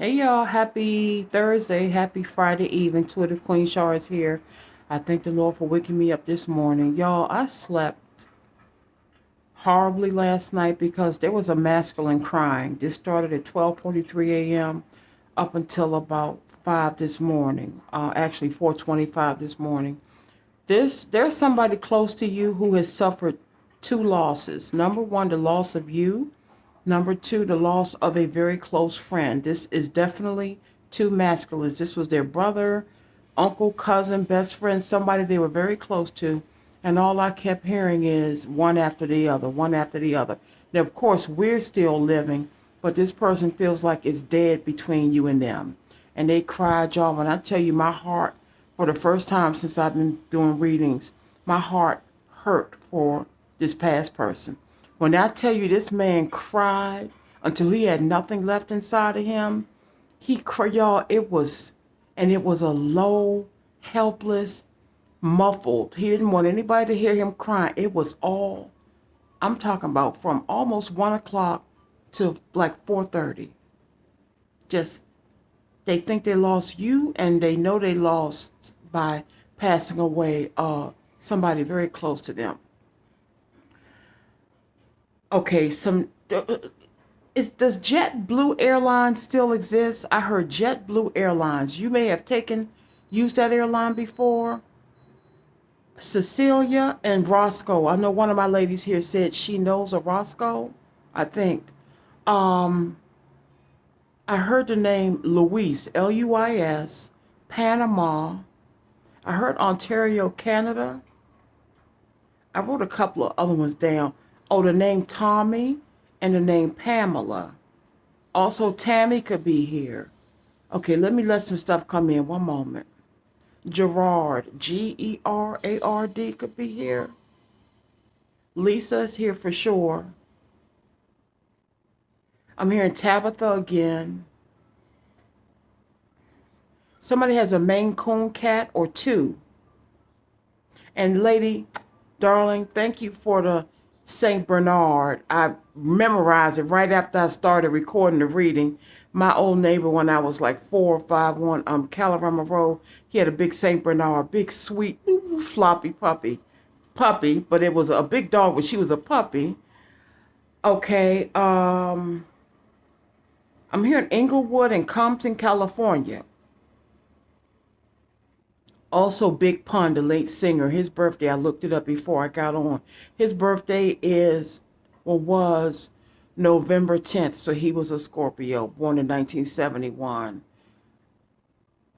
Hey y'all, happy Thursday, happy Friday evening. Twitter Queen Shar is here. I thank the Lord for waking me up this morning. Y'all, I slept horribly last night because there was a masculine crying. This started at 12:43 a.m. up until about 5 this morning. Actually 4:25 this morning. There's somebody close to you who has suffered two losses. Number one, the loss of you. Number two, the loss of a very close friend. This is definitely two masculines. This was their brother, uncle, cousin, best friend, somebody they were very close to. And all I kept hearing is one after the other, one after the other. Now, of course, we're still living, but this person feels like it's dead between you and them. And they cried, y'all. When I tell you, my heart, for the first time since I've been doing readings, my heart hurt for this past person. When I tell you this man cried until he had nothing left inside of him, he cried, y'all. It was a low, helpless, muffled. He didn't want anybody to hear him crying. It was all, I'm talking about from almost 1 o'clock to like 4:30. Just, they think they lost you and they know they lost by passing away somebody very close to them. Okay, does JetBlue Airlines still exist? I heard JetBlue Airlines. You may have used that airline before. Cecilia and Roscoe. I know one of my ladies here said she knows a Roscoe. I think. Um, I heard the name Luis, Luis, Panama. I heard Ontario, Canada. I wrote a couple of other ones down. Oh, the name Tommy and the name Pamela. Also, Tammy could be here. Okay, let me let some stuff come in. One moment. Gerard, Gerard, could be here. Lisa is here for sure. I'm hearing Tabitha again. Somebody has a Maine Coon cat or two. And lady, darling, thank you for the St. Bernard. I memorized it right after I started recording the reading. My old neighbor, when I was like 4 or 5, on Calorama Road, he had a big St. Bernard, big sweet floppy puppy, but it was a big dog, but she was a puppy. Okay, I'm here in Inglewood and Compton, California. Also, Big Pun, the late singer, his birthday, I looked it up before I got on. His birthday was November 10th, so he was a Scorpio, born in 1971.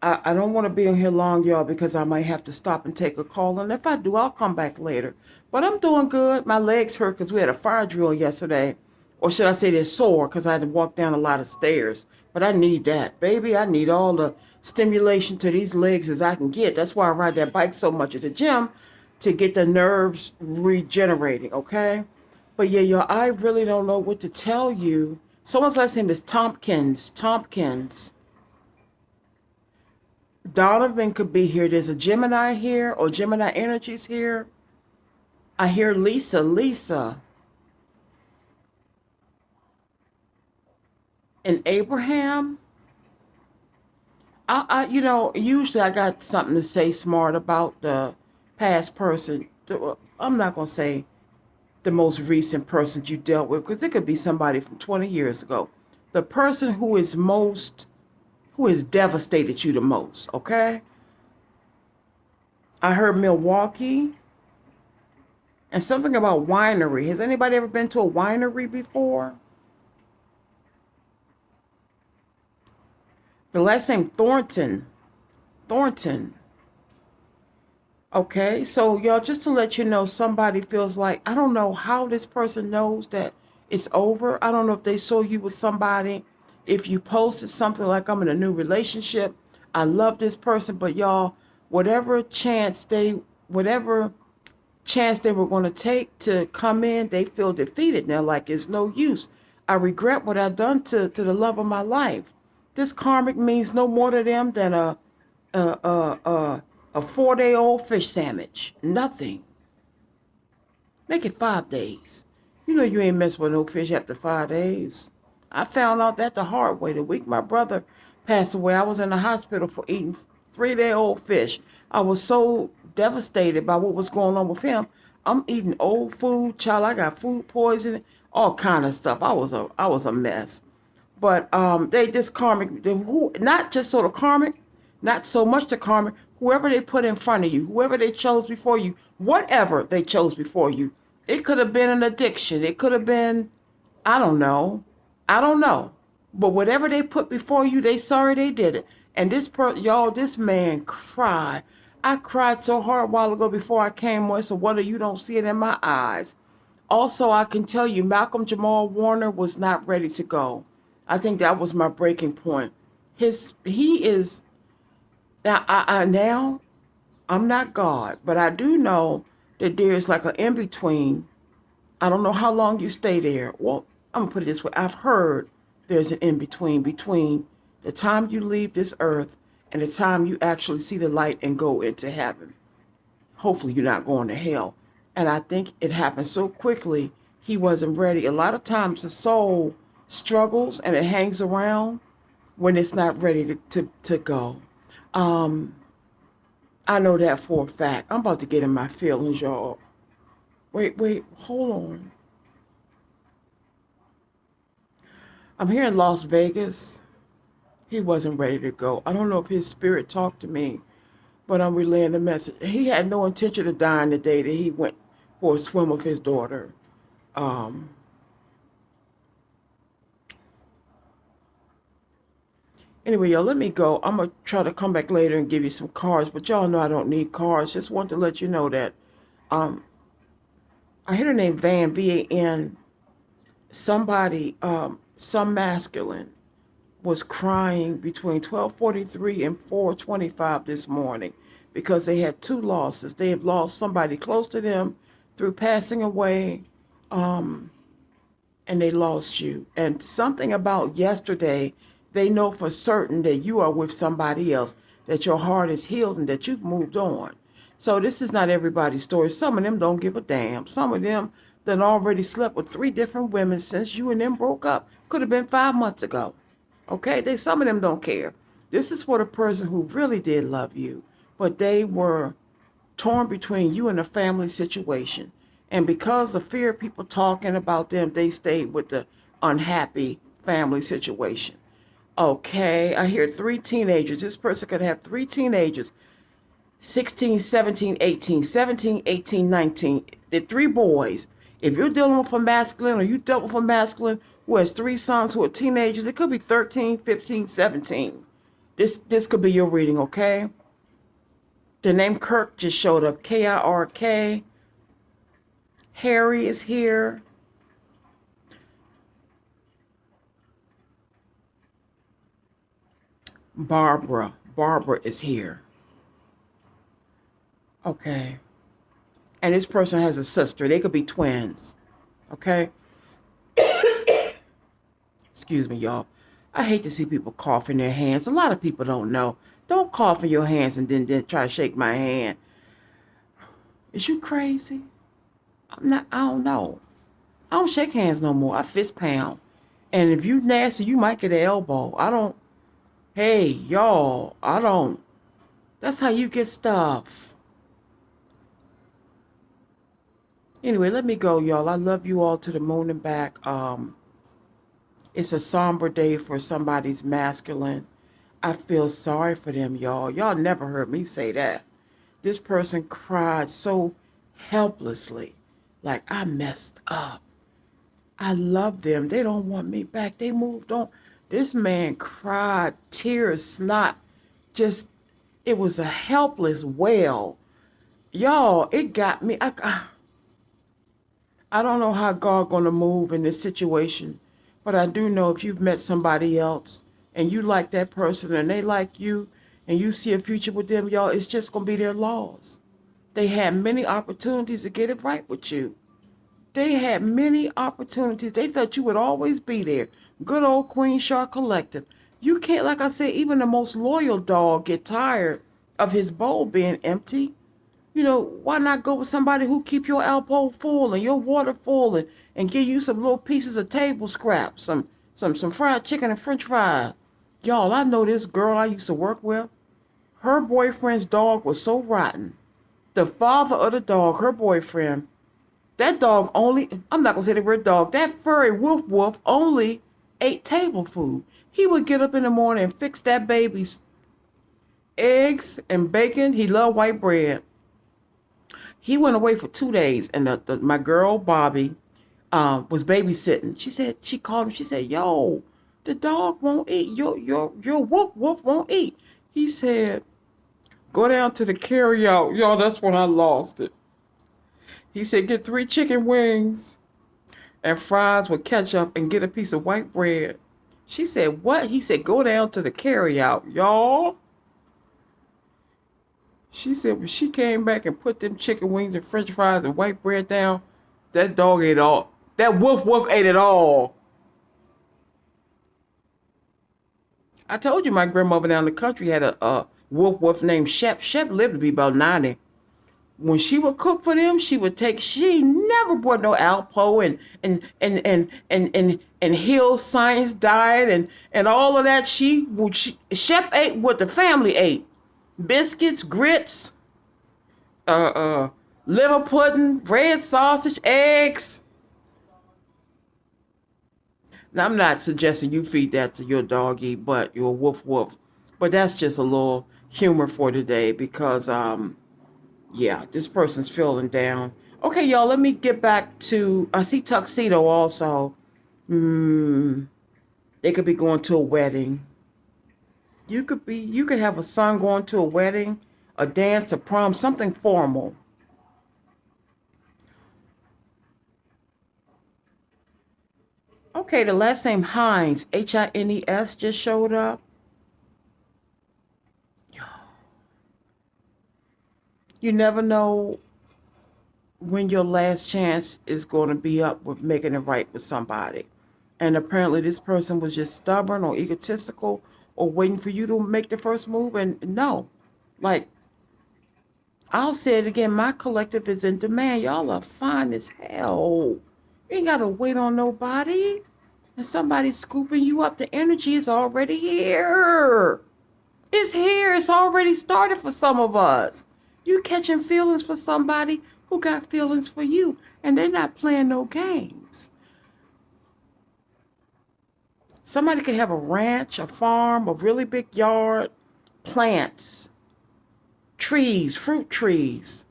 I don't want to be on here long, y'all, because I might have to stop and take a call. And if I do, I'll come back later. But I'm doing good. My legs hurt because we had a fire drill yesterday. Or should I say they're sore because I had to walk down a lot of stairs. But I need that. Baby, I need all the stimulation to these legs as I can get. That's why I ride that bike so much at the gym to get the nerves regenerating, okay? But yeah, y'all, I really don't know what to tell you. Someone's last name is Tompkins. Tompkins. Donovan could be here. There's a Gemini here, or Gemini Energies here. I hear Lisa, and Abraham. Usually I got something to say smart about the past person. I'm not gonna say the most recent person you dealt with because it could be somebody from 20 years ago. The person who has devastated you the most. Okay. I heard Milwaukee. And something about winery. Has anybody ever been to a winery before? The last name Thornton. Thornton. Okay, so y'all, just to let you know, somebody feels like, I don't know how this person knows that it's over. I don't know if they saw you with somebody. If you posted something like, I'm in a new relationship, I love this person, but y'all, whatever chance they were going to take to come in, they feel defeated now, like it's no use. I regret what I've done to the love of my life. This karmic means no more to them than a a a, a 4 day old fish sandwich. Nothing. Make it 5 days. You know you ain't messing with no fish after 5 days. I found out that the hard way. The week my brother passed away, I was in the hospital for eating 3-day-old fish. I was so devastated by what was going on with him. I'm eating old food, child. I got food poisoning, all kind of stuff. I was a mess. But they this karmic, who not just sort of karmic, not so much the karmic. Whoever they put in front of you, whoever they chose before you, whatever they chose before you, it could have been an addiction. It could have been, I don't know, I don't know. But whatever they put before you, they sorry they did it. And y'all, this man cried. I cried so hard a while ago before I came on. So whether you don't see it in my eyes. Also, I can tell you, Malcolm Jamal Warner was not ready to go. I think that was my breaking point. He is now. I'm not God, but I do know that there's like an in between. I don't know how long you stay there. Well, I'm gonna put it this way. I've heard there's an in between the time you leave this earth and the time you actually see the light and go into heaven. Hopefully you're not going to hell. And I think it happened so quickly, he wasn't ready. A lot of times the soul struggles and it hangs around when it's not ready to go. I know that for a fact. I'm about to get in my feelings, y'all. Wait, hold on. I'm here in Las Vegas. He wasn't ready to go. I don't know if his spirit talked to me, but I'm relaying the message. He had no intention of dying the day that he went for a swim with his daughter. Um, anyway, y'all, let me go. I'm going to try to come back later and give you some cards, but y'all know I don't need cards. Just want to let you know that um, I hear the name Van, V-A-N. Somebody, some masculine, was crying between 12:43 and 4:25 this morning because they had two losses. They have lost somebody close to them through passing away, and they lost you. And something about yesterday, they know for certain that you are with somebody else, that your heart is healed and that you've moved on. So this is not everybody's story. Some of them don't give a damn. Some of them done already slept with 3 different women since you and them broke up. Could have been 5 months ago. Okay, some of them don't care. This is for the person who really did love you, but they were torn between you and a family situation. And because of fear of people talking about them, they stayed with the unhappy family situation. Okay, I hear 3 teenagers. This person could have 3 teenagers, 16, 17, 18, 17, 18, 19. The 3 boys. If you're dealing with a masculine or you dealt with a masculine who has 3 sons who are teenagers, it could be 13, 15, 17. This could be your reading, okay? The name Kirk just showed up. Kirk. Harry is here. Barbara is here. Okay. And this person has a sister. They could be twins. Okay? Excuse me, y'all. I hate to see people cough in their hands. A lot of people don't know. Don't cough in your hands and then try to shake my hand. Is you crazy? I don't know. I don't shake hands no more. I fist pound. And if you nasty, you might get an elbow. Hey, y'all, I don't. That's how you get stuff. Anyway, let me go, y'all. I love you all to the moon and back. It's a somber day for somebody's masculine. I feel sorry for them, y'all. Y'all never heard me say that. This person cried so helplessly, like I messed up. I love them. They don't want me back. They moved on. This man cried, tears, snot. Just, it was a helpless wail. Y'all, it got me. I don't know how God gonna move in this situation, but I do know if you've met somebody else and you like that person and they like you and you see a future with them, y'all, it's just gonna be their loss. They had many opportunities to get it right with you. They had many opportunities. They thought you would always be there. Good old Queen Shark Collective. You can't, like I said, even the most loyal dog get tired of his bowl being empty. Why not go with somebody who keep your elbow full and your water full and give you some little pieces of table scraps, some some fried chicken and french fries. Y'all, I know this girl I used to work with. Her boyfriend's dog was so rotten. The father of the dog, her boyfriend, that dog only, I'm not going to say the word dog, that furry wolf only ate table food. He would get up in the morning and fix that baby's eggs and bacon. He loved white bread. He went away for 2 days, and my girl, Bobby, was babysitting. She called him, she said, yo, the dog won't eat. Your wolf won't eat. He said, go down to the carry out. Y'all, that's when I lost it. He said, get 3 chicken wings and fries with ketchup and get a piece of white bread. She said, what? He said, go down to the carry out, y'all. She said when she came back and put them chicken wings and french fries and white bread down, that dog ate all. That wolf ate it all. I told you my grandmother down the country had a wolf named Shep. Shep lived to be about 90. When she would cook for them, she never brought no Alpo and Hill Science diet and all of that. Shep ate what the family ate. Biscuits, grits, liver pudding, bread, sausage, eggs. Now, I'm not suggesting you feed that to your doggy, but your woof. But that's just a little humor for today because, yeah, this person's feeling down. Okay, y'all, let me get back to, I see Tuxedo also. They could be going to a wedding. You could have a son going to a wedding, a dance, a prom, something formal. Okay, the last name Hines, Hines, just showed up. You never know when your last chance is going to be up with making it right with somebody. And apparently this person was just stubborn or egotistical or waiting for you to make the first move. And no, like, I'll say it again, my collective is in demand. Y'all are fine as hell. You ain't got to wait on nobody. And somebody scooping you up. The energy is already here. It's here. It's already started for some of us. You catching feelings for somebody who got feelings for you. And they're not playing no games. Somebody could have a ranch, a farm, a really big yard, plants, trees, fruit trees.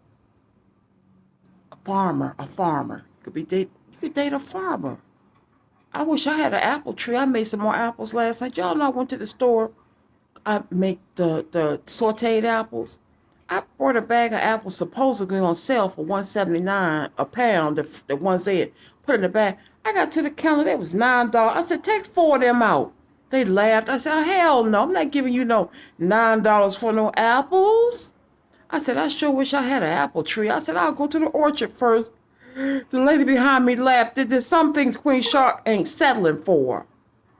A farmer. You could date a farmer. I wish I had an apple tree. I made some more apples last night. Y'all know I went to the store. I make the sauteed apples. I bought a bag of apples supposedly on sale for $1.79 a pound. The ones they had put in the bag. I got to the counter. That was $9. I said, take 4 of them out. They laughed. I said, oh, hell no. I'm not giving you no $9 for no apples. I said, I sure wish I had an apple tree. I said, I'll go to the orchard first. The lady behind me laughed. There's some things Queen Shark ain't settling for.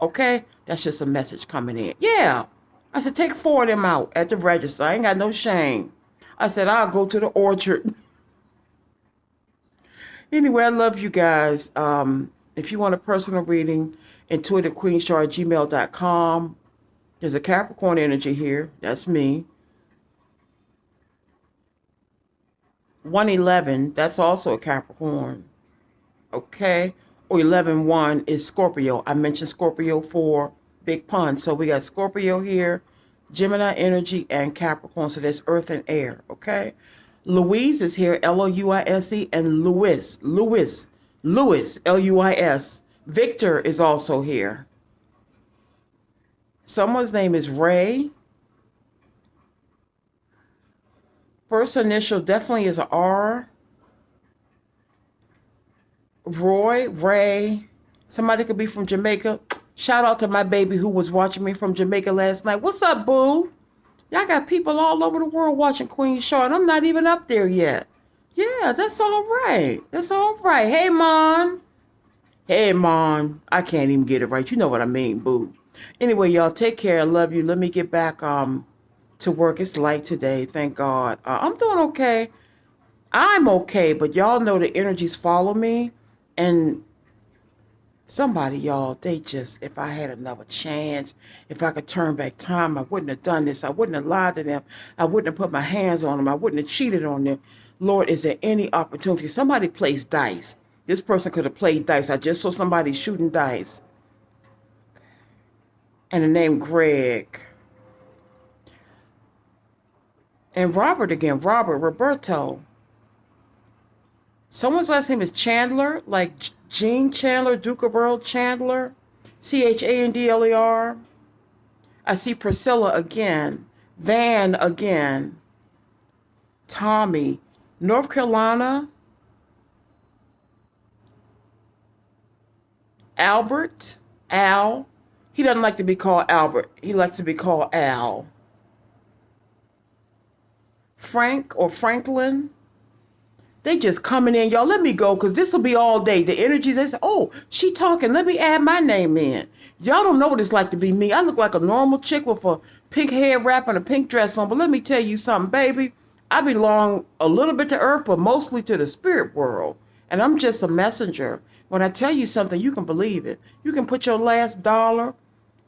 Okay? That's just a message coming in. Yeah. I said, take 4 of them out at the register. I ain't got no shame. I said, I'll go to the orchard. Anyway, I love you guys. If you want a personal reading, intuitivequeenshaw@gmail.com. There's a Capricorn energy here. That's me. 111, that's also a Capricorn. Okay? Or 11-1 is Scorpio. I mentioned Scorpio for Big Pun. So we got Scorpio here, Gemini energy, and Capricorn. So there's earth and air. Okay? Louise is here, Louise, and Louis, Luis. Victor is also here. Someone's name is Ray. First initial definitely is a R. Roy, Ray. Somebody could be from Jamaica. Shout out to my baby who was watching me from Jamaica last night. What's up, boo? Y'all got people all over the world watching Queen Shaw, and I'm not even up there yet. Yeah, that's all right. That's all right. Hey, Mon. Hey, Mon. I can't even get it right. You know what I mean, boo. Anyway, y'all, take care. I love you. Let me get back to work. It's light today, thank God. I'm doing okay. I'm okay, but y'all know the energies follow me, and Somebody, y'all, they just, if I had another chance, if I could turn back time, I wouldn't have done this. I wouldn't have lied to them. I wouldn't have put my hands on them. I wouldn't have cheated on them. Lord, is there any opportunity? Somebody plays dice. This person could have played dice. I just saw somebody shooting dice. And the name Greg. And Robert again. Roberto. Someone's last name is Chandler, like Gene Chandler, Duke of Earl Chandler, Chandler. I see Priscilla again, Van again, Tommy, North Carolina, Albert, Al. He doesn't like to be called Albert. He likes to be called Al. Frank or Franklin. They just coming in, y'all. Let me go, because this will be all day. The energies, they say, oh, she talking. Let me add my name in. Y'all don't know what it's like to be me. I look like a normal chick with a pink hair wrap and a pink dress on. But let me tell you something, baby. I belong a little bit to earth, but mostly to the spirit world. And I'm just a messenger. When I tell you something, you can believe it. You can put your last dollar,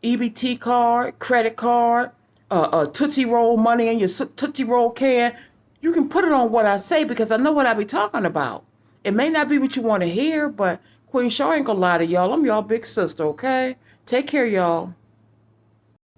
EBT card, credit card, Tootsie Roll money in your Tootsie Roll can. You can put it on what I say, because I know what I be talking about. It may not be what you want to hear, but Queen Shaw ain't gonna lie to y'all. I'm y'all big sister, okay? Take care, y'all.